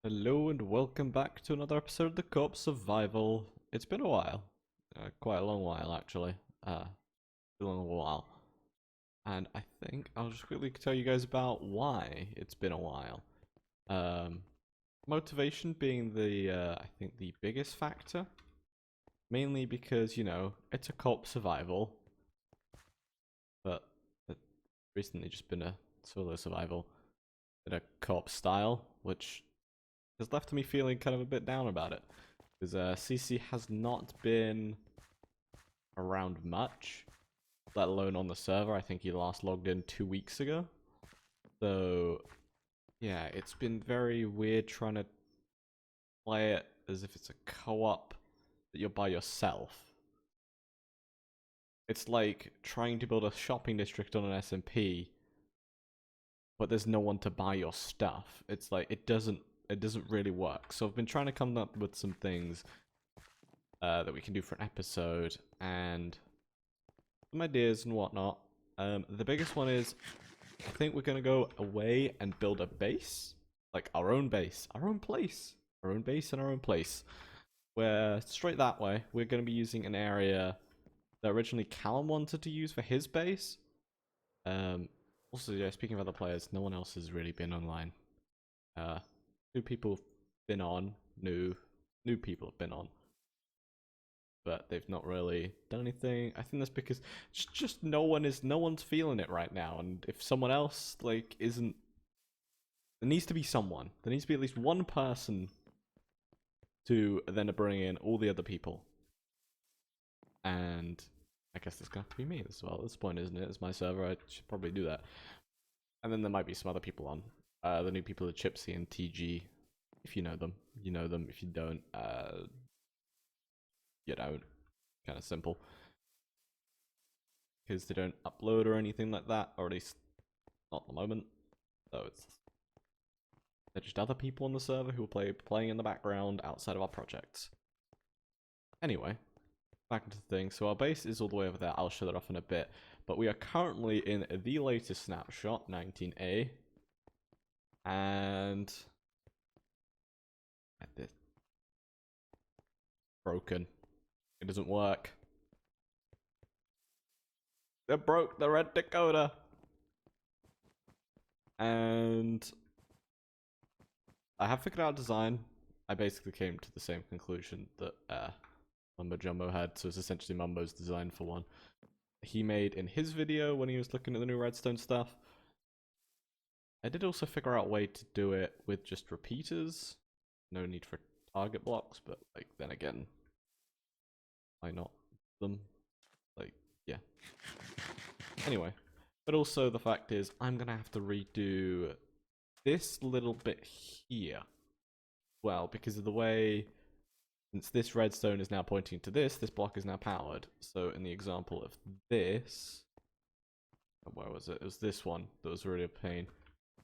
Hello and welcome back to another episode of the Co-op Survival. It's been a while, quite a long while actually. Been a long while, and I think I'll just quickly tell you guys about why it's been a while. Um, Motivation being I think the biggest factor, mainly because it's a co-op survival, but it's recently just been a solo survival in a co-op style, which has left me feeling kind of a bit down about it. Because CC has not been around much, let alone on the server. I think he last logged in 2 weeks ago. So, yeah, it's been very weird trying to play it as if it's a co-op that you're by yourself. It's like trying to build a shopping district on an SMP, but there's no one to buy your stuff. It's like it doesn't really work. So I've been trying to come up with some things that we can do for an episode and some ideas and whatnot. The biggest one is I think we're gonna go away and build a base, like our own base, our own place, our own base and our own place. Where straight that way, we're gonna be using an area that originally Callum wanted to use for his base. Also, yeah, speaking of other players, no one else has really been online. New people have been on, new people have been on, but they've not really done anything. I think that's because just no one's feeling it right now, and if someone else like isn't, there needs to be someone. There needs to be at least one person to then bring in all the other people. And I guess it's gonna have to be me as well at this point, isn't it? It's my server, I should probably do that. And then there might be some other people on. The new people are Chipsy and TG. If you know them, you know them. If you don't, you don't. Kind of simple. Because they don't upload or anything like that, or at least not at the moment. So they're just other people on the server who are playing in the background outside of our projects. Anyway, back into the thing. So our base is all the way over there. I'll show that off in a bit. But we are currently in the latest snapshot, 19A. And this broken. It doesn't work. They broke the red decoder. And I have figured out design. I basically came to the same conclusion that Mumbo Jumbo had, so it's essentially Mumbo's design for one. He made in his video when he was looking at the new redstone stuff. I did also figure out a way to do it with just repeaters. No need for target blocks, but like then again, why not them? Like, yeah. Anyway, but also the fact is I'm gonna have to redo this little bit here. Well, because of the way, since this redstone is now pointing to this block is now powered. So in the example of this, where was it? It was this one that was really a pain.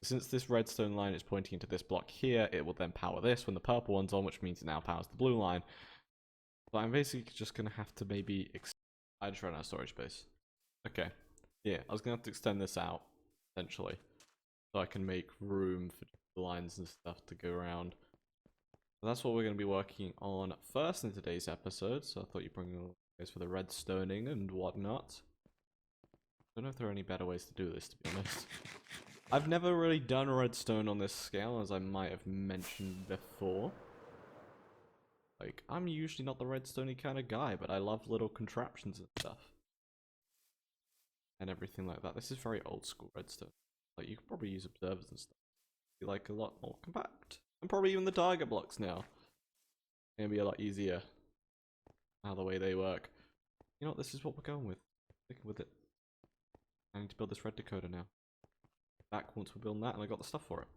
Since this redstone line is pointing into this block here, it will then power this when the purple one's on, which means it now powers the blue line. So I'm basically just going to have to maybe... I just ran out of storage space. Okay. Yeah, I was going to have to extend this out, essentially. So I can make room for the lines and stuff to go around. So that's what we're going to be working on first in today's episode. So I thought you'd bring you guys for the redstoning and whatnot. I don't know if there are any better ways to do this, to be honest. I've never really done redstone on this scale, as I might have mentioned before. Like, I'm usually not the redstoney kind of guy, but I love little contraptions and stuff. And everything like that. This is very old school redstone. Like, you could probably use observers and stuff. Be like a lot more compact. And probably even the target blocks now. Gonna be a lot easier. Now the way they work. You know what, this is what we're going with. Sticking with it. I need to build this red decoder now. Back once we're building that, and I got the stuff for it.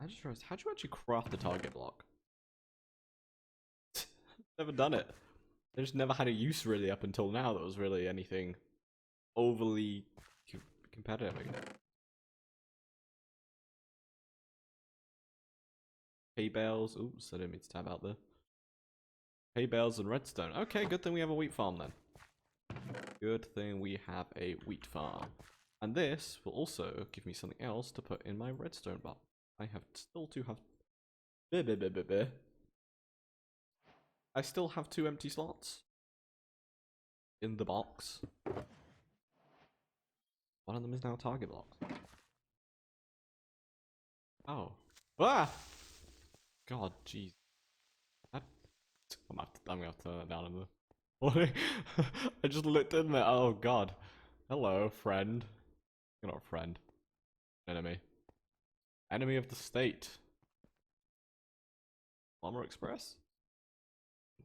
I just realized, how do you actually craft a target block? Never done it. I just never had a use really up until now that was really anything overly competitive. Hay bales. Oops, I didn't mean to tab out there. Hay bales and redstone. Okay, good thing we have a wheat farm then. Good thing we have a wheat farm. And this will also give me something else to put in my redstone box. I have still to have Beh, beh, beh, beh, beh. I still have 2 empty slots in the box. One of them is now target locked. Oh. Ah! God, jeez. I'm gonna have to turn that down a bit. What? I just looked in there. Oh God. Hello, friend. You're not a friend. Enemy. Enemy of the state. Bomber Express?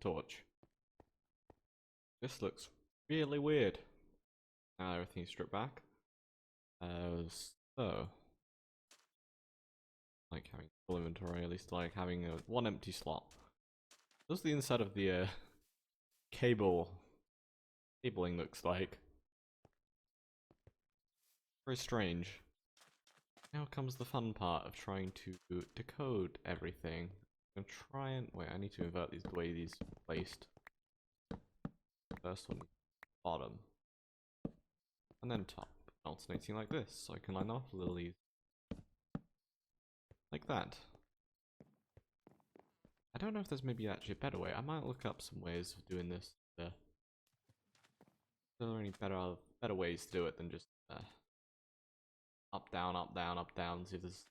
Torch. This looks really weird. Now everything's stripped back. So. Like having full inventory, at least like having one empty slot. Does the inside of the cabling looks like? Very strange. Now comes the fun part of trying to decode everything. I'm gonna try and wait. I need to invert these the way these are placed. First one, bottom, and then top, alternating like this, so I can line off lilies like that. I don't know if there's maybe actually a better way. I might look up some ways of doing this. Are there any better ways to do it than just up, down, up, down, up, down? See if there's.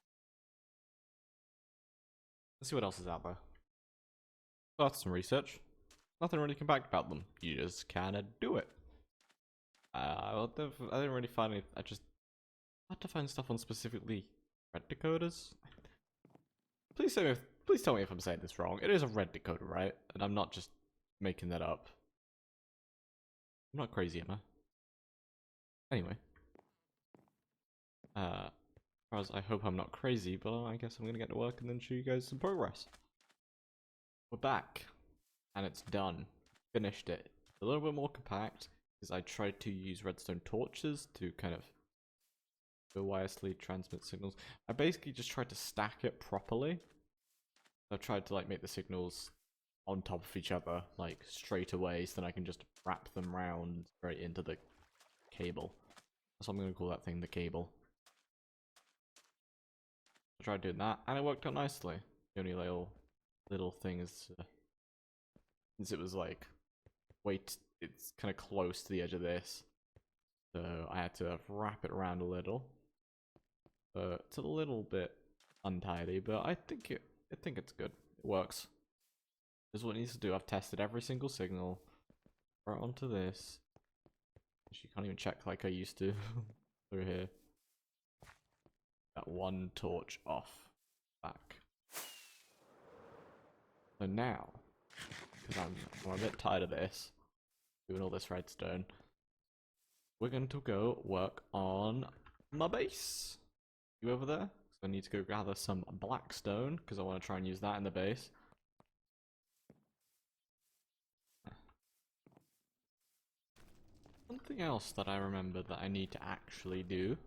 Let's see what else is out there. Start some research. Nothing really can back about them. You just kind of do it. I didn't really find any. I just had to find stuff on specifically red decoders. Please tell me if I'm saying this wrong. It is a red decoder, right? And I'm not just making that up. I'm not crazy, am I? Anyway. As I hope I'm not crazy, but I guess I'm gonna get to work and then show you guys some progress. We're back. And it's done. Finished it. A little bit more compact, because I tried to use redstone torches to kind of wirelessly transmit signals. I basically just tried to stack it properly. I've tried to like make the signals on top of each other, like straight away, so then I can just wrap them round straight into the cable. That's what I'm gonna call that thing, the cable. I tried doing that, and it worked out nicely. The only little thing is, since it was like, it's kind of close to the edge of this, so I had to wrap it around a little. It's a little bit untidy, but I think it's good. It works. This is what it needs to do. I've tested every single signal right onto this. You can't even check like I used to through here. That one torch off. Back. So now, because I'm a bit tired of this, doing all this redstone, we're going to go work on my base. You over there? So I need to go gather some blackstone, because I want to try and use that in the base. Something else that I remember that I need to actually do,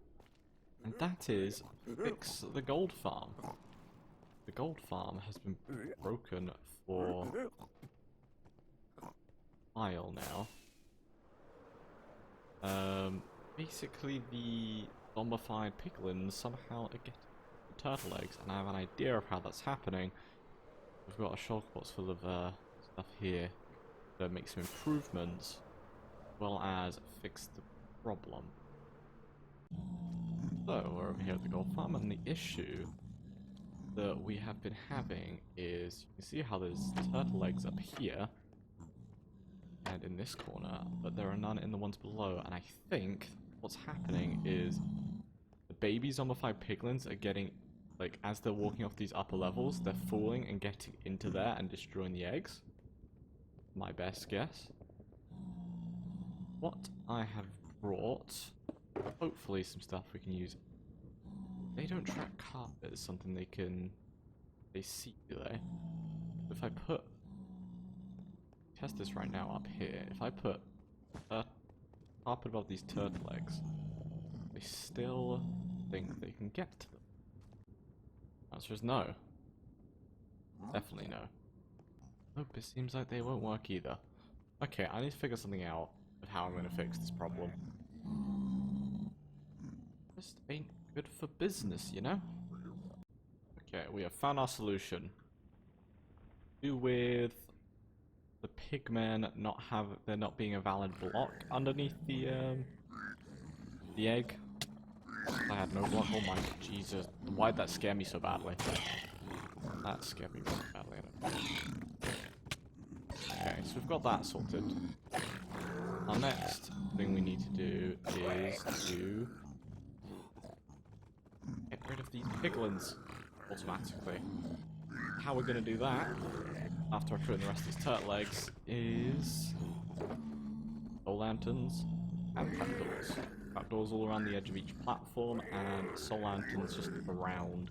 and that is fix the gold farm. The gold farm has been broken for a while now. Basically the zombified piglins somehow are getting turtle eggs, and I have an idea of how that's happening. We've got a shulker box full of stuff here to make some improvements, as well as fix the problem. So we're over here at the gold farm, and the issue that we have been having is, you can see how there's turtle eggs up here and in this corner, but there are none in the ones below, and I think what's happening is the baby zombified piglins are getting, like, as they're walking off these upper levels, they're falling and getting into there and destroying the eggs. My best guess. What I have brought, hopefully some stuff we can use. They don't track carpet as something they see, do they? If I test this right now up here, if I put carpet above these turtle eggs, they still think they can get to them. Answer is no. Definitely no. Nope, it seems like they won't work either. Okay, I need to figure something out of how I'm going to fix this problem. Just ain't good for business, you know? Okay, we have found our solution. do with the pigmen there not being a valid block underneath the egg. I had no block. Oh my Jesus! Why'd that scare me so badly? That scared me really badly. Okay, so we've got that sorted. Our next thing we need to do is to get rid of these piglins automatically. How we're going to do that, after I put in the rest of these turtle eggs, is soul lanterns and trapdoors. Trapdoors all around the edge of each platform, and soul lanterns just around.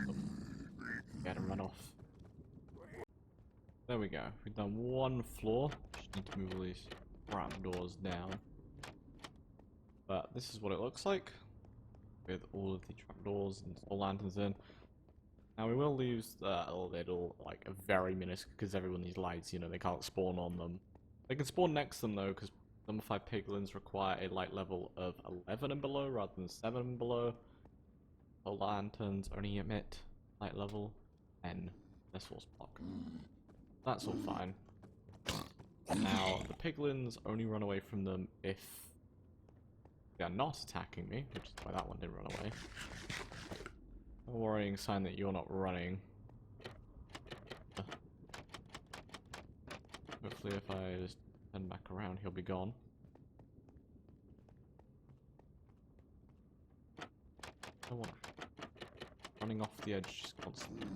Oh, get them run off. There we go. We've done one floor. Just need to move all these trapdoors down. But this is what it looks like, with all of the trapdoors and soul lanterns in. Now we will lose a little, like a very minuscule, because everyone needs lights, you know, they can't spawn on them. They can spawn next to them though, because number 5 piglins require a light level of 11 and below rather than 7 and below. Soul lanterns only emit light level 10. This force block. That's all fine. Now the piglins only run away from them if they are not attacking me, which is why that one didn't run away. A worrying sign that you're not running. Hopefully if I just turn back around, he'll be gone. I want running off the edge just constantly.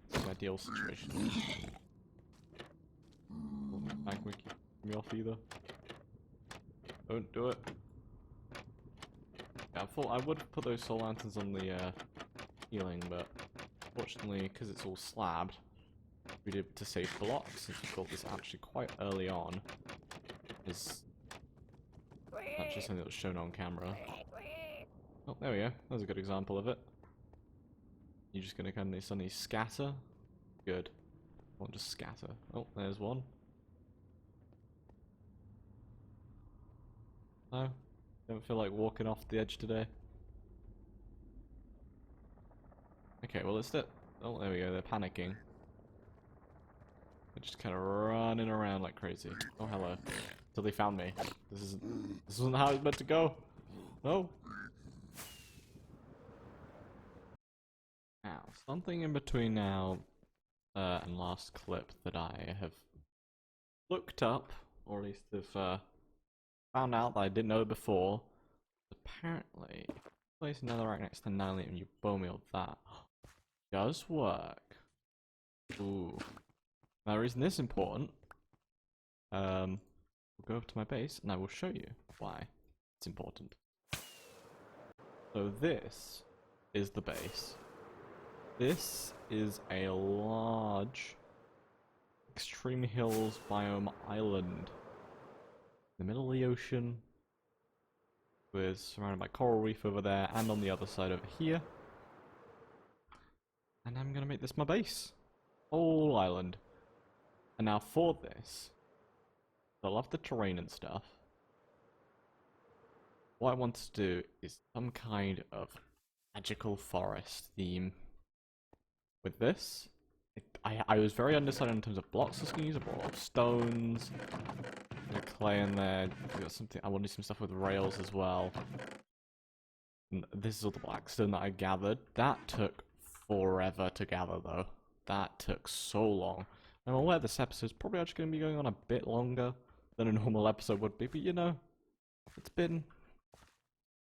It's the ideal situation. Mag would keep me off either. Don't do it. Yeah, I thought I would put those soul lanterns on the healing, but fortunately, because it's all slabbed, we did to save blocks since we got this actually quite early on. Is not just something that was shown on camera. Oh, there we go. That's a good example of it. You're just gonna kind of suddenly scatter. Good. Won't just scatter. Oh, there's one. No, don't feel like walking off the edge today. Okay, well it's it. Oh, there we go. They're panicking. They're just kind of running around like crazy. Oh, hello. Until they found me. This isn't how it's meant to go. No. Now, something in between now and last clip that I have looked up, or at least have found out that I didn't know before. Apparently, place another right next to Natalie and you bone meal that does work. Ooh. Now, the reason this is important, we'll go up to my base and I will show you why it's important. So this is the base. This is a large extreme hills biome island in the middle of the ocean, with surrounded by coral reef over there and on the other side over here. And I'm gonna make this my base. Whole island. And now for this, I love the terrain and stuff. What I want to do is some kind of magical forest theme with this. I was very undecided in terms of blocks I was going to use. I brought a lot of stones, clay in there. I got something. I want to do some stuff with rails as well. And this is all the blackstone that I gathered. That took forever to gather, though. That took so long. I'm aware this episode's probably actually going to be going on a bit longer than a normal episode would be, but you know, it's been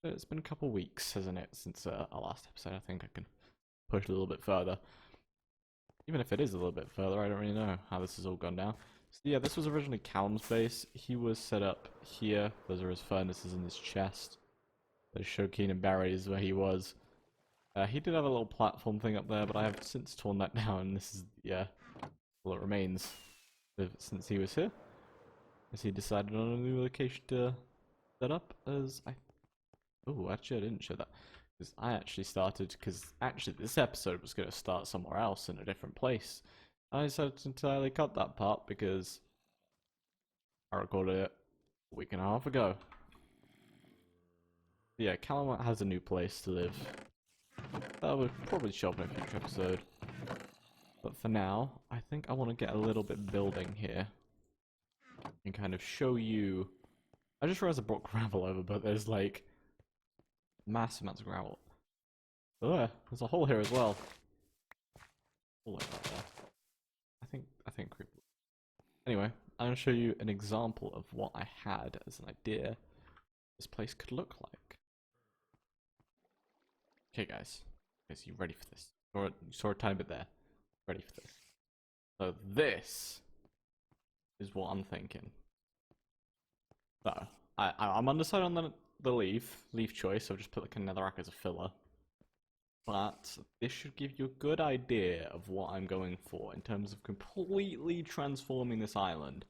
a couple weeks, hasn't it, since our last episode. I think I can push a little bit further. Even if it is a little bit further, I don't really know how this has all gone down. So yeah, this was originally Callum's base. He was set up here. Those are his furnaces in his chest. Those Shokin and berries where he was. He did have a little platform thing up there, but I have since torn that down, and this is, yeah, well, it remains since he was here. As he decided on a new location to set up, as I... Oh, actually I didn't show that. Because I actually started, because actually this episode was going to start somewhere else in a different place. I decided to entirely cut that part because I recorded it a week and a half ago. Yeah, Callum has a new place to live. That would probably show up in a future episode. But for now, I think I want to get a little bit building here. And kind of show you... I just realized I brought gravel over, but there's like... massive amounts of gravel. Oh, there's a hole here as well. Hole like that there. I think creep. Anyway, I'm going to show you an example of what I had as an idea this place could look like. Okay, guys. Okay, so you ready for this? You saw a tiny bit there. Ready for this? So this is what I'm thinking. So I'm undecided on the leaf choice. So I've just put like a netherrack as a filler. But this should give you a good idea of what I'm going for in terms of completely transforming this island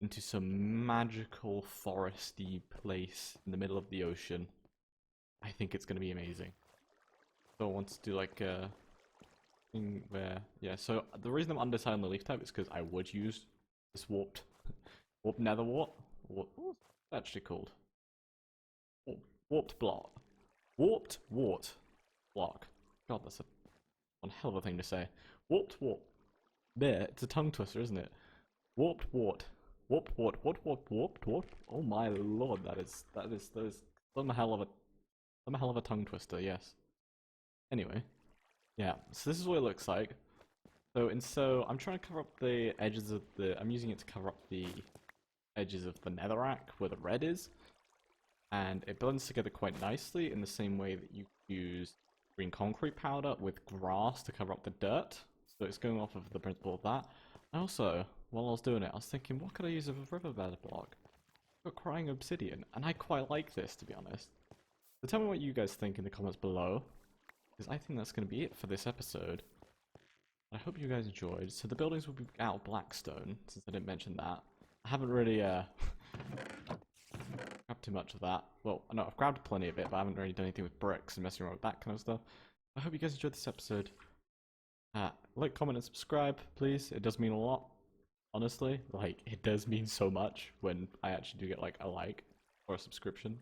into some magical foresty place in the middle of the ocean. I think it's going to be amazing. So I want to do like a thing where, yeah, so the reason I'm undecided on the leaf type is because I would use this warped nether wart. What's it actually called? Warped block. Warped wart block. God, that's one hell of a thing to say. Warped wart. There, it's a tongue twister, isn't it? Warped wart. Warped wart. Warped wart. Oh my lord, that is some hell of a tongue twister, yes. Anyway, yeah, so this is what it looks like. So I'm trying to cover up the edges of I'm using it to cover up the edges of the netherrack where the red is. And it blends together quite nicely in the same way that you use green concrete powder with grass to cover up the dirt. So it's going off of the principle of that. And also, while I was doing it, I was thinking, what could I use as a riverbed block? I've got crying obsidian, and I quite like this, to be honest. So tell me what you guys think in the comments below, because I think that's going to be it for this episode. I hope you guys enjoyed. So the buildings will be out of blackstone, since I didn't mention that. I haven't really grabbed too much of that. Well, no, I've grabbed plenty of it, but I haven't really done anything with bricks and messing around with that kind of stuff. I hope you guys enjoyed this episode. Like, comment, and subscribe, please. It does mean a lot, honestly. Like, it does mean so much when I actually do get, like, a like or a subscription.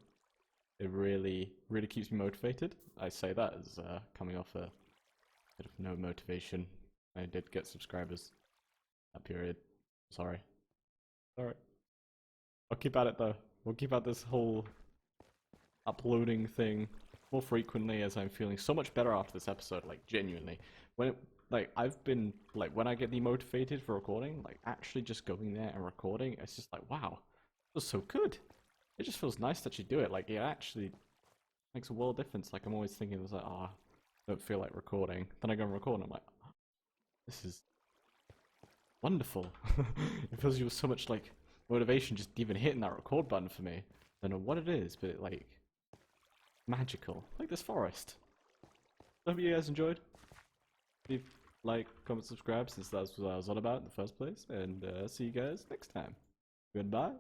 It really, really keeps me motivated. I say that as coming off a bit of no motivation. I did get subscribers that period. Sorry. Alright. I'll keep at it, though. We'll keep at this whole uploading thing more frequently as I'm feeling so much better after this episode, like, genuinely. I've been, like, when I get demotivated for recording, like, actually just going there and recording, it's just like, wow, it was so good. It just feels nice to actually do it. Like, it actually makes a world of difference. Like, I'm always thinking, it's like, oh, I don't feel like recording. Then I go and record, and I'm like, oh, this is wonderful. It fills you with so much, like, motivation just even hitting that record button for me. I don't know what it is, but, like, magical. Like this forest. I hope you guys enjoyed. Leave like, comment, subscribe, since that's what I was on about in the first place. And see you guys next time. Goodbye.